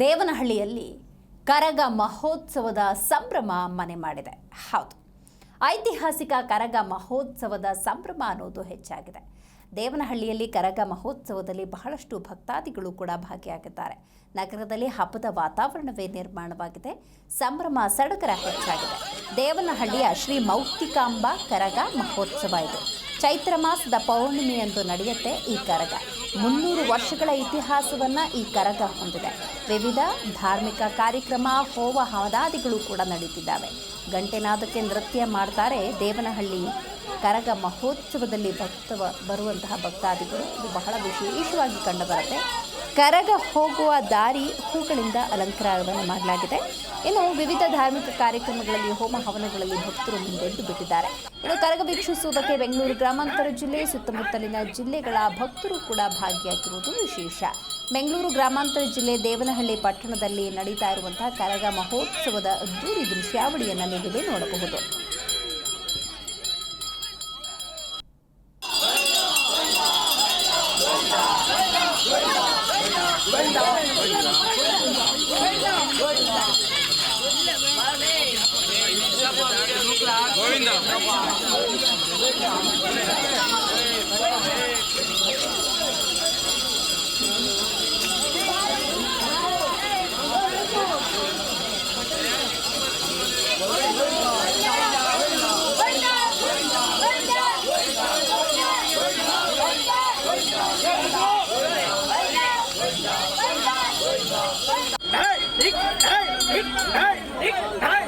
ದೇವನಹಳ್ಳಿಯಲ್ಲಿ ಕರಗ ಮಹೋತ್ಸವದ ಸಂಭ್ರಮ ಮನೆ ಮಾಡಿದೆ. ಹೌದು, ಐತಿಹಾಸಿಕ ಕರಗ ಮಹೋತ್ಸವದ ಸಂಭ್ರಮ ಅನ್ನೋದು ಹೆಚ್ಚಾಗಿದೆ. ದೇವನಹಳ್ಳಿಯಲ್ಲಿ ಕರಗ ಮಹೋತ್ಸವದಲ್ಲಿ ಬಹಳಷ್ಟು ಭಕ್ತಾದಿಗಳು ಕೂಡ ಭಾಗಿಯಾಗಿದ್ದಾರೆ. ನಗರದಲ್ಲಿ ಹಬ್ಬದ ವಾತಾವರಣವೇ ನಿರ್ಮಾಣವಾಗಿದೆ. ಸಂಭ್ರಮ ಸಡಗರ ಹೆಚ್ಚಾಗಿದೆ. ದೇವನಹಳ್ಳಿಯ ಶ್ರೀ ಮೌಕ್ತಿಕಾಂಬಾ ಕರಗ ಮಹೋತ್ಸವ ಇದು. ಚೈತ್ರ ಮಾಸದ ಪೌರ್ಣಿಮೆಯಂದು ನಡೆಯುತ್ತೆ ಈ ಕರಗ. 300 ವರ್ಷಗಳ ಇತಿಹಾಸವನ್ನು ಈ ಕರಗ ಹೊಂದಿದೆ. ವಿವಿಧ ಧಾರ್ಮಿಕ ಕಾರ್ಯಕ್ರಮ, ಹೋಮ ಹವನಾದಿಗಳು ಕೂಡ ನಡೀತಿದ್ದಾವೆ. ಗಂಟೆನಾದಕ್ಕೆ ನೃತ್ಯ ಮಾಡ್ತಾರೆ. ದೇವನಹಳ್ಳಿ ಕರಗ ಮಹೋತ್ಸವದಲ್ಲಿ ಬರುವಂತಹ ಭಕ್ತಾದಿಗಳು ಇದು ಬಹಳ ವಿಶೇಷವಾಗಿ ಕಂಡುಬರುತ್ತೆ. ಕರಗ ಹೋಗುವ ದಾರಿ ಹೂಗಳಿಂದ ಅಲಂಕಾರವನ್ನು ಮಾಡಲಾಗಿದೆ. ಇನ್ನು ವಿವಿಧ ಧಾರ್ಮಿಕ ಕಾರ್ಯಕ್ರಮಗಳಲ್ಲಿ, ಹೋಮ ಹವನಗಳಲ್ಲಿ ಭಕ್ತರು ಮುಂದೆದ್ದು ಬಿಟ್ಟಿದ್ದಾರೆ. ಇನ್ನು ಕರಗ ವೀಕ್ಷಿಸುವುದಕ್ಕೆ ಬೆಂಗಳೂರು ಗ್ರಾಮಾಂತರ ಜಿಲ್ಲೆ, ಸುತ್ತಮುತ್ತಲಿನ ಜಿಲ್ಲೆಗಳ ಭಕ್ತರು ಕೂಡ ಭಾಗಿಯಾಗಿರುವುದು ವಿಶೇಷ. ಬೆಂಗಳೂರು ಗ್ರಾಮಾಂತರ ಜಿಲ್ಲೆ ದೇವನಹಳ್ಳಿ ಪಟ್ಟಣದಲ್ಲಿ ನಡೀತಾ ಇರುವಂತಹ ಕರಗ ಮಹೋತ್ಸವದ ಅದ್ದೂರಿ ದೃಶ್ಯಾವಳಿಯನ್ನು ನೀವಿಲ್ಲಿ ನೋಡಬಹುದು. Hey!